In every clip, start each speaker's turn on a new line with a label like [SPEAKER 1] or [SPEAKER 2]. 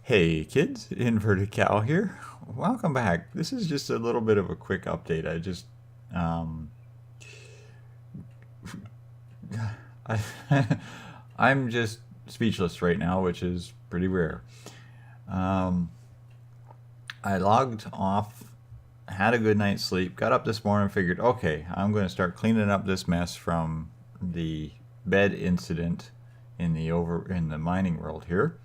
[SPEAKER 1] Hey kids, Inverted Cow here. Welcome back. This is just a little bit of a quick update. Um, I, I'm just speechless right now, which is pretty rare. Um, I logged off, had a good night's sleep, got up this morning, figured, okay, I'm going to start cleaning up this mess from the bed incident in the mining world here.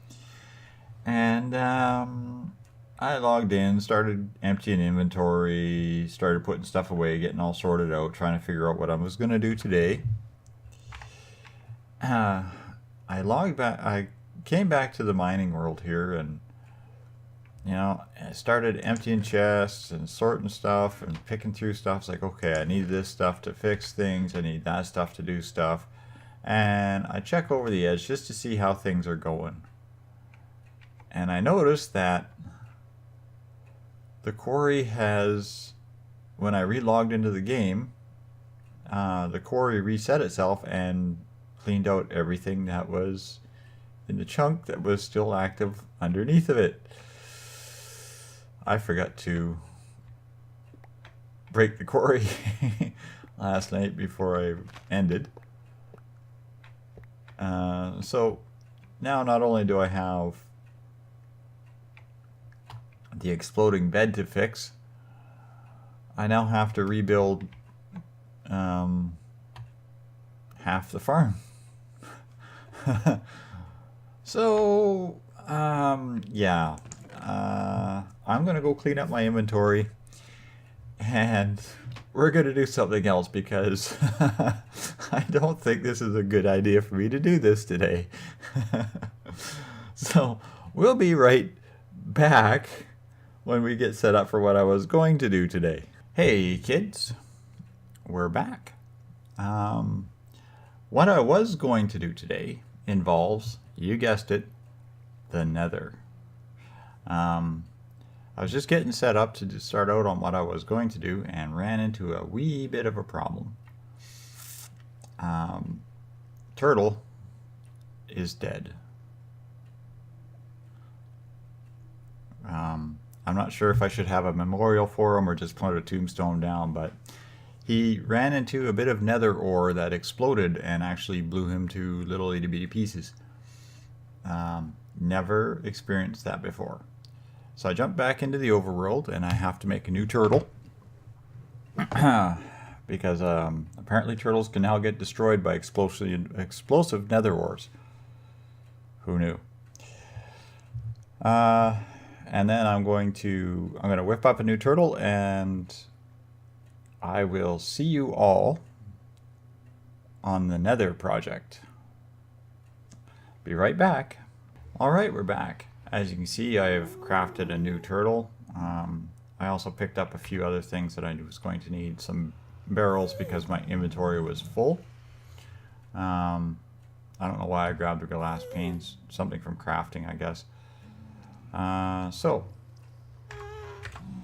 [SPEAKER 1] And I logged in, started emptying inventory, started putting stuff away, getting all sorted out, trying to figure out what I was going to do today. I logged back. I came back to the mining world here, and I started emptying chests and sorting stuff and picking through stuff. It's like, okay, I need this stuff to fix things. I need that stuff to do stuff, and I check over the edge just to see how things are going. And I noticed that the quarry has, when I relogged into the game, the quarry reset itself and cleaned out everything that was in the chunk that was still active underneath of it. I forgot to break the quarry last night before I ended. So now not only do I have the exploding bed to fix, I now have to rebuild half the farm. So yeah, I'm gonna go clean up my inventory, and we're gonna do something else because I don't think this is a good idea for me to do this today. So we'll be right back when we get set up for what I was going to do today. Hey kids, we're back. What I was going to do today involves, you guessed it, the Nether. I was just getting set up to start out on what I was going to do and ran into a wee bit of a problem. Turtle is dead. I'm not sure if I should have a memorial for him or just put a tombstone down, but he ran into a bit of nether ore that exploded and actually blew him to little itty bitty pieces. Never experienced that before. So I jumped back into the overworld and I have to make a new turtle. Because apparently turtles can now get destroyed by explosive nether ores. Who knew? And then I'm going to whip up a new turtle, and I will see you all on the Nether project. Be right back. Alright, we're back. As you can see, I've crafted a new turtle. I also picked up a few other things that I was going to need. Some barrels because my inventory was full. I don't know why I grabbed the glass panes. Something from crafting, I guess. So,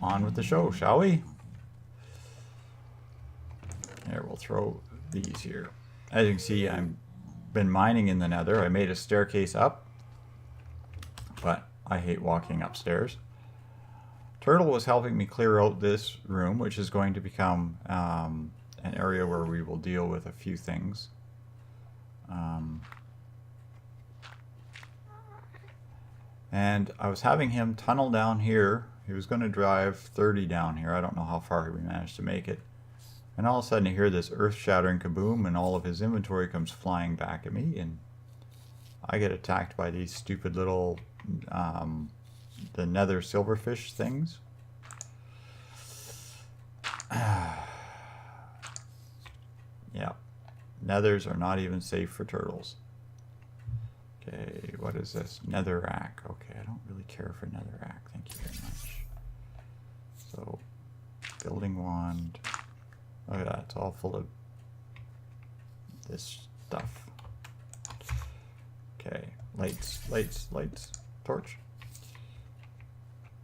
[SPEAKER 1] on with the show, shall we? Here, we'll throw these here. As you can see, I've been mining in the Nether. I made a staircase up, but I hate walking upstairs. Turtle was helping me clear out this room, which is going to become an area where we will deal with a few things. And I was having him tunnel down here. He was going to drive 30 down here. I don't know how far we managed to make it. And all of a sudden you hear this earth-shattering kaboom, and all of his inventory comes flying back at me, and I get attacked by these stupid little the nether silverfish things. Yeah, nethers are not even safe for turtles. Okay, what is this? Netherrack. Okay, I don't really care for netherrack. Thank you very much. So, building wand. Look at that, it's all full of this stuff. Okay, lights. Torch.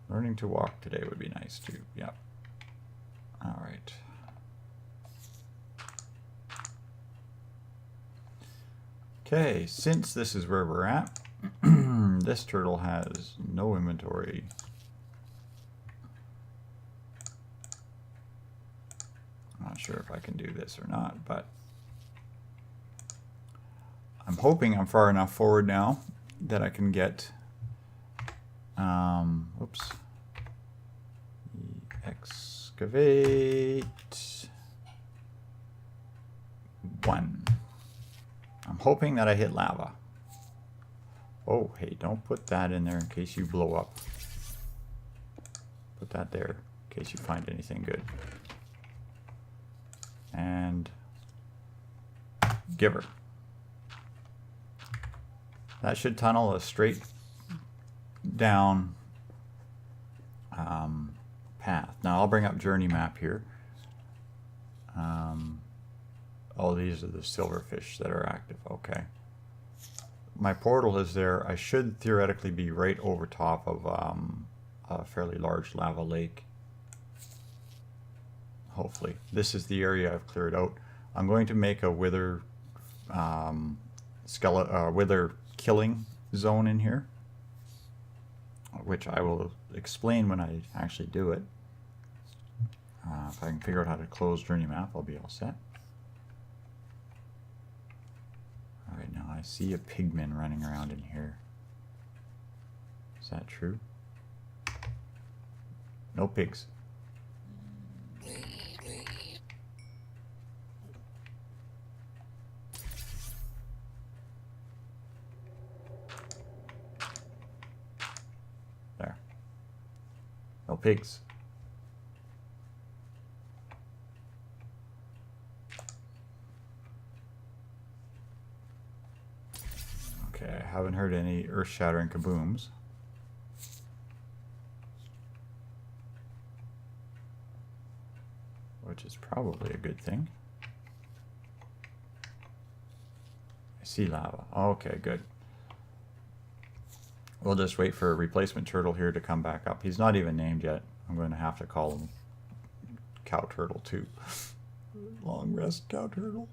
[SPEAKER 1] Learning to walk today would be nice too. Yep. Alright. Okay, since this is where we're at, This turtle has no inventory. I'm not sure if I can do this or not, but I'm hoping I'm far enough forward now that I can get, oops, excavate 1. I'm hoping that I hit lava. Oh, hey, don't put that in there in case you blow up. Put that there in case you find anything good. And giver. That should tunnel a straight down path. Now I'll bring up journey map here. Oh, these are the silverfish that are active. Okay. My portal is there. I should theoretically be right over top of a fairly large lava lake. Hopefully. This is the area I've cleared out. I'm going to make a wither wither killing zone in here, which I will explain when I actually do it. If I can figure out how to close journey map, I'll be all set. Alright, now I see a pigman running around in here. Is that true? No pigs. There. No pigs. Okay, I haven't heard any earth-shattering kabooms. Which is probably a good thing. I see lava. Okay, good. We'll just wait for a replacement turtle here to come back up. He's not even named yet. I'm going to have to call him CowTurtle 2. Long rest CowTurtle.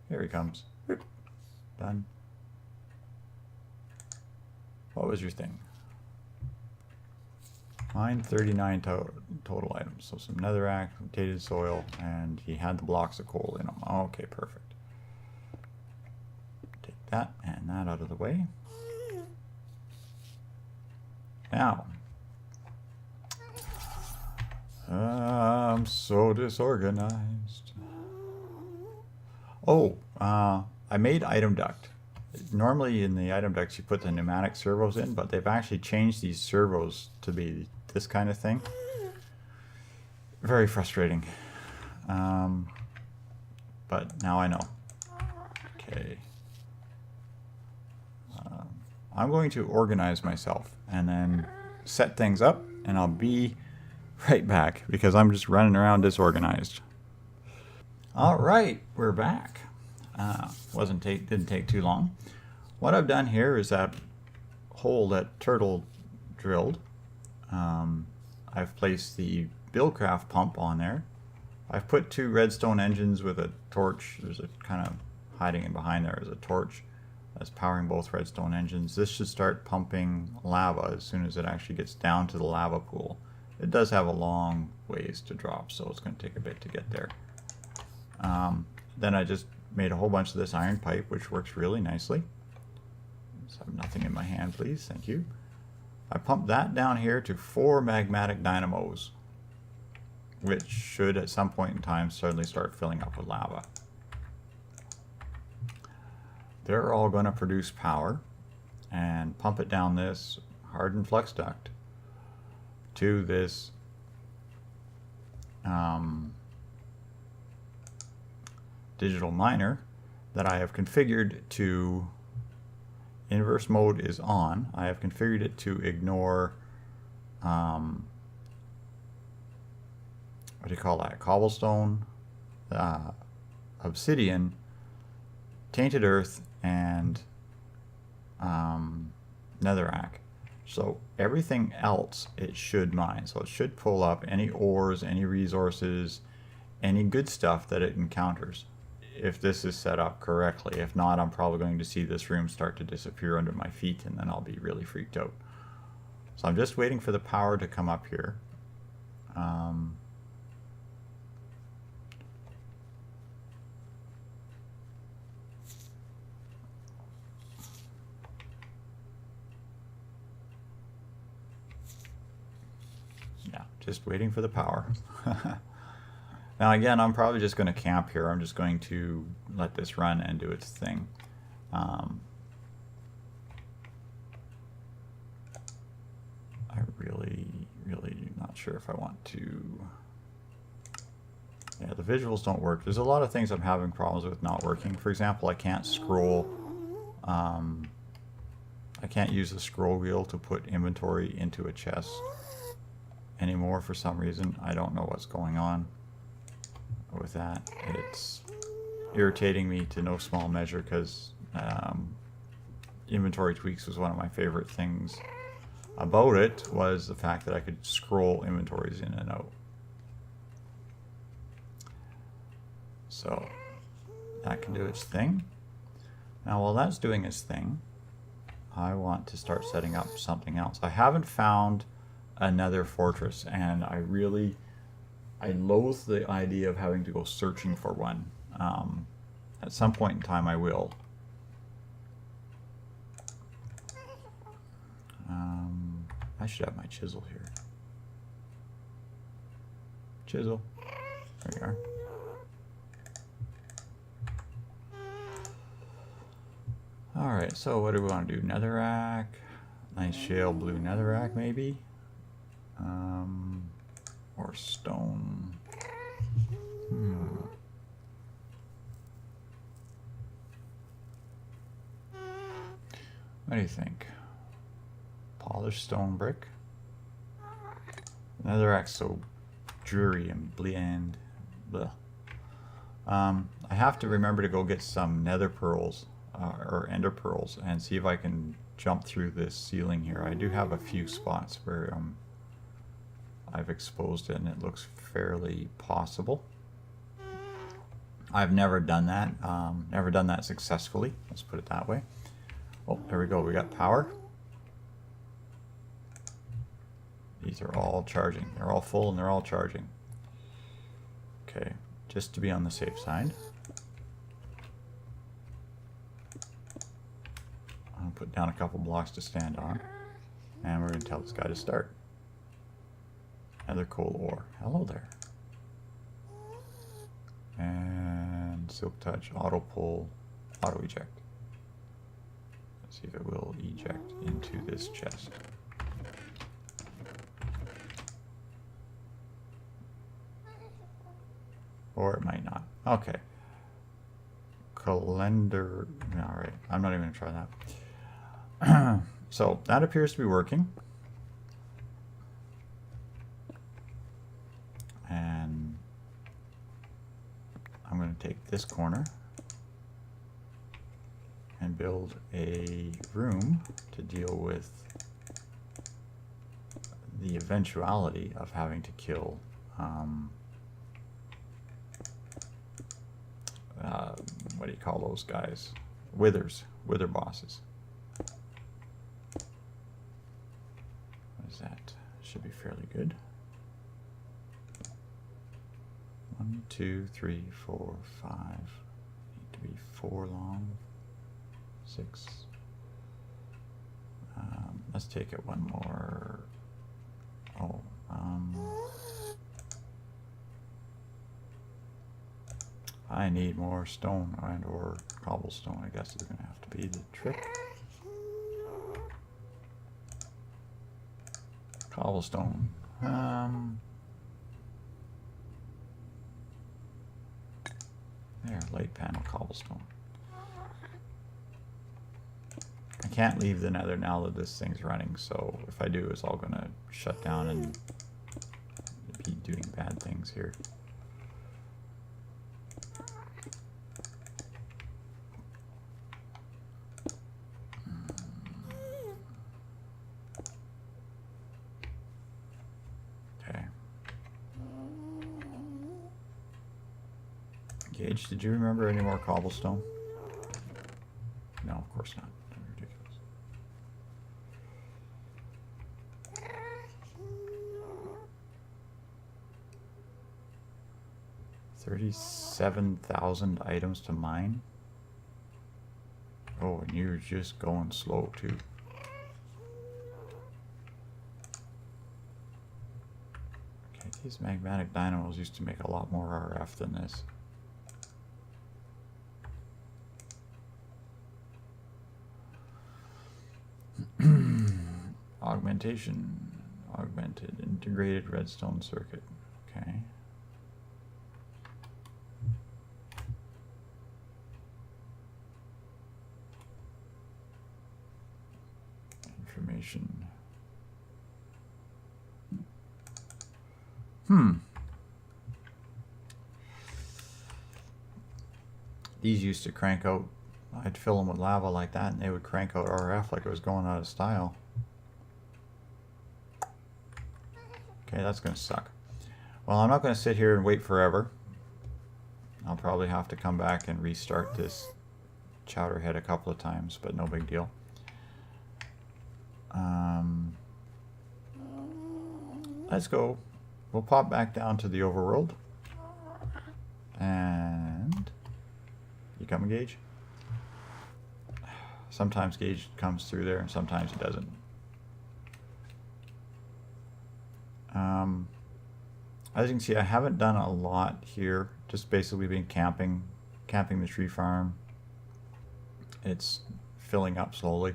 [SPEAKER 1] Here he comes. Done. What was your thing? Mine 39 total items. So some netherrack, rotated soil, and he had the blocks of coal in them. Okay, perfect. Take that and that out of the way. Now, I'm so disorganized. Oh, I made item duct. Normally in the item ducts you put the pneumatic servos in, but they've actually changed these servos to be this kind of thing. Very frustrating. But now I know. Okay. I'm going to organize myself and then set things up, and I'll be right back because I'm just running around disorganized. All right, we're back. Didn't take too long. What I've done here is that hole that Turtle drilled. I've placed the Buildcraft pump on there. I've put 2 redstone engines with a torch. There's a kind of hiding in behind there is a torch that's powering both redstone engines. This should start pumping lava as soon as it actually gets down to the lava pool. It does have a long ways to drop, so it's going to take a bit to get there. Then I just made a whole bunch of this iron pipe, which works really nicely. Just have nothing in my hand, please. Thank you. I pumped that down here to 4 magmatic dynamos, which should at some point in time suddenly start filling up with lava. They're all going to produce power and pump it down this hardened flux duct to this digital miner that I have configured to inverse mode is on. I have configured it to ignore what do you call that? Cobblestone, obsidian, tainted earth, and netherrack. So everything else it should mine. So it should pull up any ores, any resources, any good stuff that it encounters, if this is set up correctly. If not, I'm probably going to see this room start to disappear under my feet, and then I'll be really freaked out. So I'm just waiting for the power to come up here. Yeah, just waiting for the power. Now again, I'm probably just going to camp here. I'm just going to let this run and do its thing. I'm really not sure if I want to. Yeah, the visuals don't work. There's a lot of things I'm having problems with not working. For example, I can't scroll. I can't use the scroll wheel to put inventory into a chest anymore for some reason. I don't know what's going on with that. It's irritating me to no small measure, because inventory tweaks was one of my favorite things about it, was the fact that I could scroll inventories in and out. So that can do its thing. Now while that's doing its thing, I want to start setting up something else. I haven't found another fortress, and I loathe the idea of having to go searching for one. At some point in time I will. I should have my chisel here. Chisel. There you are. Alright, so what do we want to do? Netherrack. Nice shale blue netherrack maybe. Or stone. What do you think? Polished stone brick. Netherrack's so dreary and bland. Blech. I have to remember to go get some nether pearls or ender pearls and see if I can jump through this ceiling here. I do have a few spots where I've exposed it and it looks fairly possible. I've never done that. Never done that successfully. Let's put it that way. Oh, there we go. We got power. These are all charging. They're all full and they're all charging. Okay, just to be on the safe side, I'll put down a couple blocks to stand on, and we're going to tell this guy to start. Another coal ore. Hello there. And silk touch, auto pull, auto eject. Let's see if it will eject into this chest. Or it might not. Okay. Calendar. Alright, I'm not even going to try that. So that appears to be working. And I'm going to take this corner and build a room to deal with the eventuality of having to kill what do you call those guys? Wither bosses. What is that? Should be fairly good. 1, 2, 3, 4, 5. Need to be 4 long. 6. Let's take it one more. Oh, I need more stone and or cobblestone, I guess is going to have to be the trick. Cobblestone. There, light panel cobblestone. I can't leave the nether now that this thing's running, so if I do, it's all going to shut down and be doing bad things here. Gage, did you remember any more cobblestone? No, of course not. Ridiculous. $37,000 items to mine. Oh, and you're just going slow too. Okay, these magmatic dynamos used to make a lot more RF than this. Augmentation, augmented, integrated redstone circuit. Okay. Information. These used to crank out, I'd fill them with lava like that and they would crank out RF like it was going out of style. Okay, that's going to suck. Well, I'm not going to sit here and wait forever. I'll probably have to come back and restart this chowderhead a couple of times, but no big deal. Let's go. We'll pop back down to the overworld. And you coming, Gage? Sometimes Gage comes through there and sometimes he doesn't. As you can see, I haven't done a lot here. Just basically been camping the tree farm. It's filling up slowly.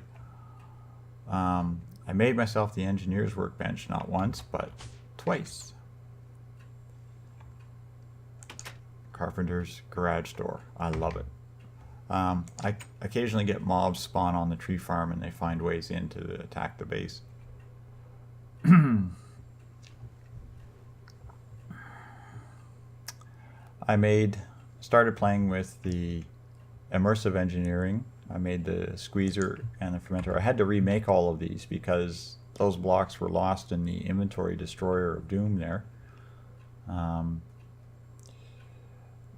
[SPEAKER 1] I made myself the engineer's workbench not once, but twice. Carpenter's garage door. I love it. I occasionally get mobs spawn on the tree farm and they find ways in to attack the base. I started playing with the immersive engineering. I made the squeezer and the fermenter. I had to remake all of these because those blocks were lost in the inventory destroyer of doom there.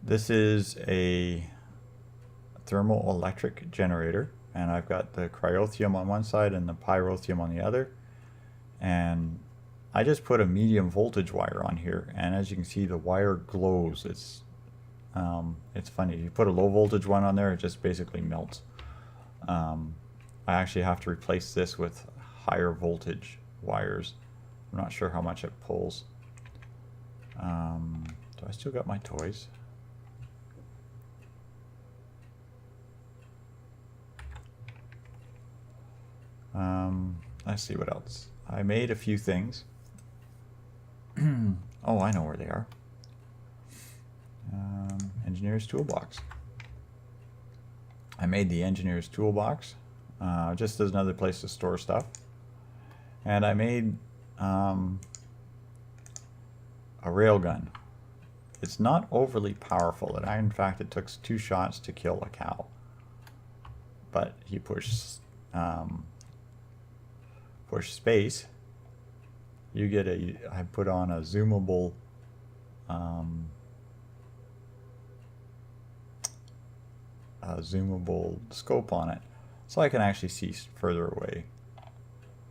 [SPEAKER 1] This is a thermoelectric generator, and I've got the cryothium on one side and the pyrothium on the other. And I just put a medium voltage wire on here, and as you can see, the wire glows. It's funny. If you put a low voltage one on there, it just basically melts. I actually have to replace this with higher voltage wires. I'm not sure how much it pulls. Do I still got my toys? Let's see what else. I made a few things. Oh, I know where they are. Engineer's toolbox. I made the engineer's toolbox just as another place to store stuff. And I made a railgun. It's not overly powerful. In fact, it took 2 shots to kill a cow. But you push space, you get I put on a zoomable scope on it, so I can actually see further away.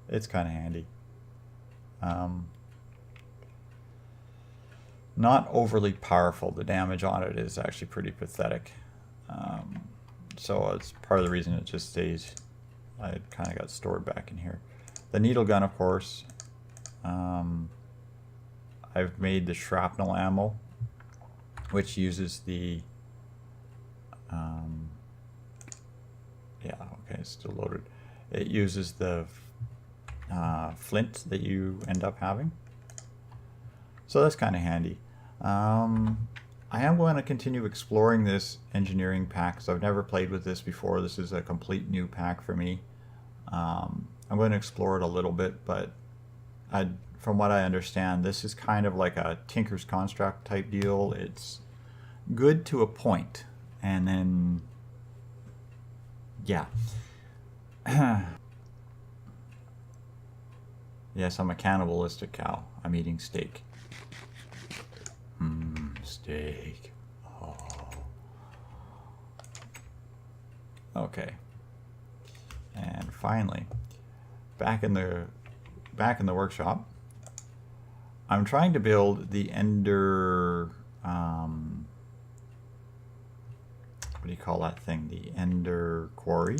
[SPEAKER 1] It's kind of handy. Not overly powerful. The damage on it is actually pretty pathetic. So it's part of the reason it just stays. I kind of got stored back in here. The needle gun, of course. I've made the shrapnel ammo, which uses the yeah, okay, it's still loaded. It uses the flint that you end up having, so that's kind of handy. I am going to continue exploring this engineering pack because I've never played with this before. This is a complete new pack for me. I'm going to explore it a little bit, but from what I understand, this is kind of like a Tinker's Construct type deal. It's good to a point, and then yeah. Yes, I'm a cannibalistic cow. I'm eating steak. Steak. Oh. Okay. And finally, back in the workshop, I'm trying to build the Ender. What do you call that thing? The Ender quarry.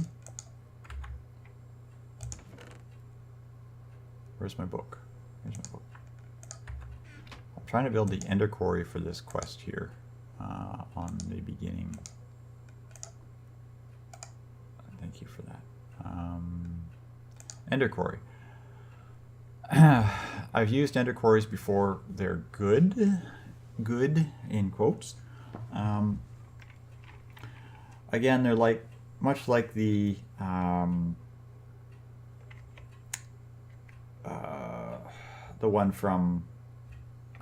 [SPEAKER 1] Where's my book? Here's my book. I'm trying to build the Ender quarry for this quest here on the beginning. Thank you for that. Ender quarry. I've used Ender quarries before. They're good in quotes. Again, they're like much like the one from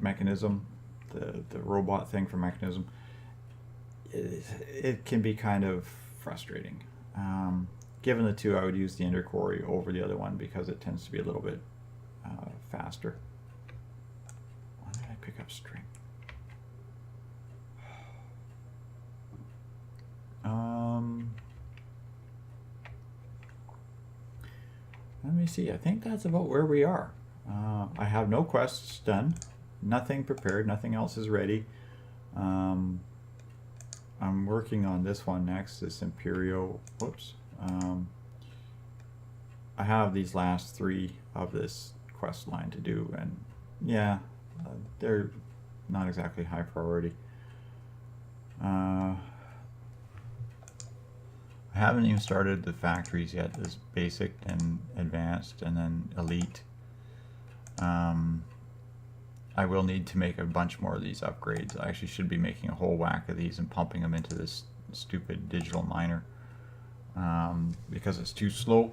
[SPEAKER 1] Mechanism, the robot thing from Mechanism. It can be kind of frustrating. Given the two, I would use the Ender quarry over the other one because it tends to be a little bit faster. Why did I pick up string? Let me see. I think that's about where we are. I have no quests done, nothing prepared, nothing else is ready. I'm working on this one next, this Imperial. Whoops. I have these last 3 of this quest line to do, and yeah, they're not exactly high priority. I haven't even started the factories yet. There's basic and advanced and then elite. I will need to make a bunch more of these upgrades. I actually should be making a whole whack of these and pumping them into this stupid digital miner because it's too slow.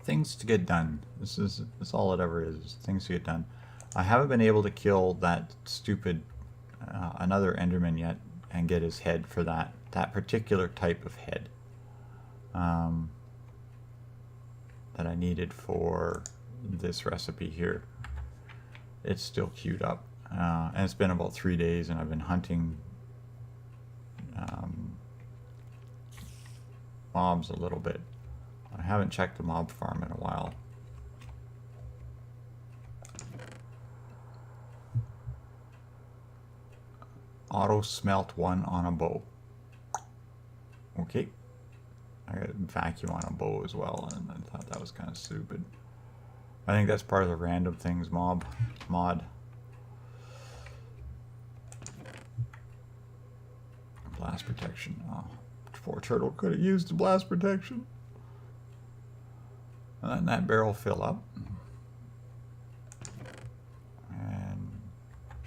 [SPEAKER 1] Things to get done. That's all it ever is, things to get done. I haven't been able to kill that stupid another Enderman yet and get his head for that particular type of head that I needed for this recipe here. It's still queued up, and it's been about 3 days, and I've been hunting mobs a little bit. I haven't checked the mob farm in a while. Auto smelt 1 on a bow. Okay. I got vacuum on a bow as well, and I thought that was kind of stupid. I think that's part of the random things mod. Blast protection. Oh, poor turtle could have used the blast protection. And then that barrel fill up. And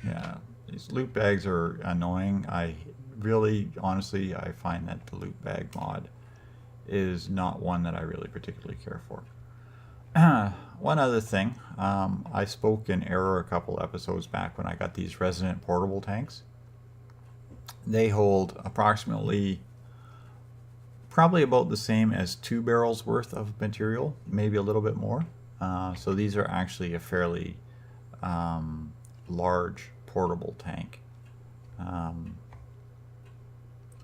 [SPEAKER 1] yeah, these loot bags are annoying. I really, honestly, I find that the loot bag mod is not one that I really particularly care for. One other thing, I spoke in error a couple episodes back when I got these Resonant portable tanks. They hold approximately, probably about the same as 2 barrels worth of material, maybe a little bit more. So these are actually a fairly large portable tank,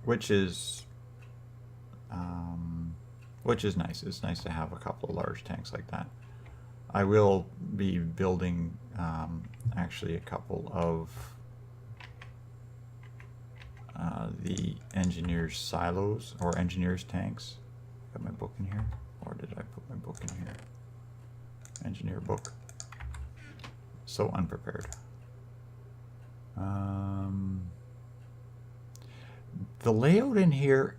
[SPEAKER 1] which is nice. It's nice to have a couple of large tanks like that. I will be building actually a couple of the engineer's silos or engineer's tanks. Got my book in here, or did I put my book in here? Engineer book. So unprepared. The layout in here,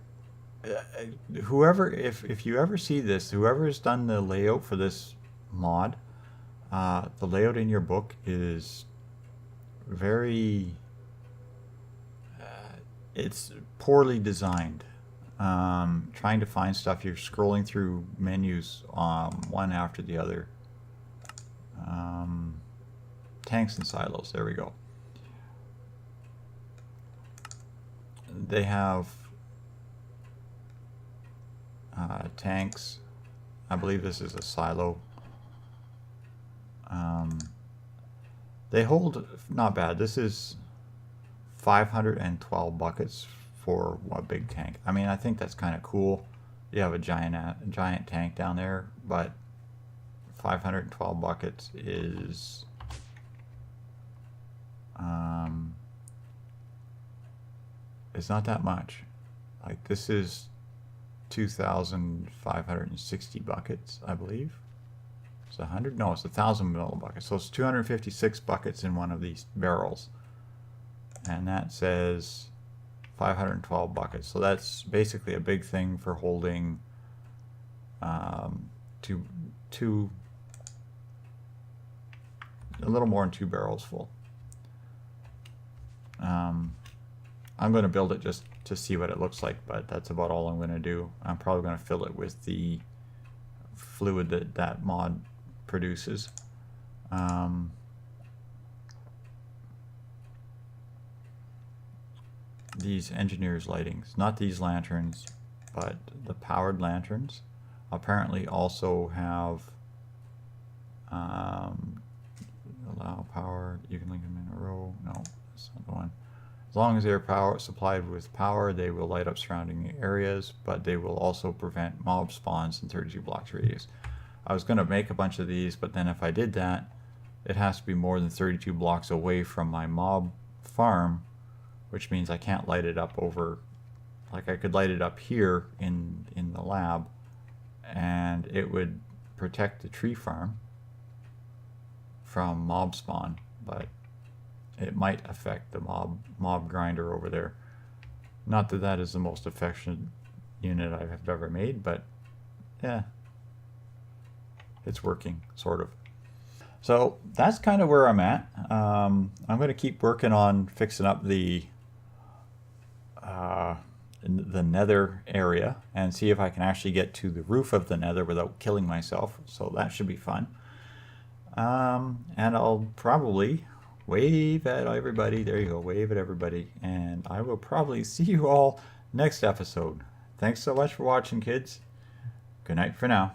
[SPEAKER 1] whoever, if you ever see this, whoever has done the layout for this mod, the layout in your book is very, it's poorly designed. Trying to find stuff, you're scrolling through menus one after the other. Tanks and silos, there we go. They have tanks. I believe this is a silo. They hold, not bad, this is 512 buckets for a big tank. I mean, I think that's kind of cool. You have a giant tank down there, but 512 buckets is it's not that much. Like, this is 2,560 buckets, I believe. It's 100? No, it's 1,000 ml buckets. So it's 256 buckets in one of these barrels. And that says 512 buckets. So that's basically a big thing for holding two, a little more than 2 barrels full. I'm going to build it just to see what it looks like, but that's about all I'm going to do. I'm probably going to fill it with the fluid that mod produces. These engineers' lightings, not these lanterns, but the powered lanterns, apparently also have allow power. You can link them in a row. No, that's not the one. As long as they're supplied with power, they will light up surrounding areas, but they will also prevent mob spawns in 32 blocks radius. I was going to make a bunch of these, but then if I did that, it has to be more than 32 blocks away from my mob farm, which means I can't light it up over, like I could light it up here in the lab, and it would protect the tree farm from mob spawn, but it might affect the mob grinder over there. Not that that is the most efficient unit I have ever made, but yeah, it's working, sort of. So that's kind of where I'm at. I'm going to keep working on fixing up the nether area and see if I can actually get to the roof of the nether without killing myself. So that should be fun. And I'll probably wave at everybody. There you go, wave at everybody. And I will probably see you all next episode. Thanks so much for watching, kids. Good night for now.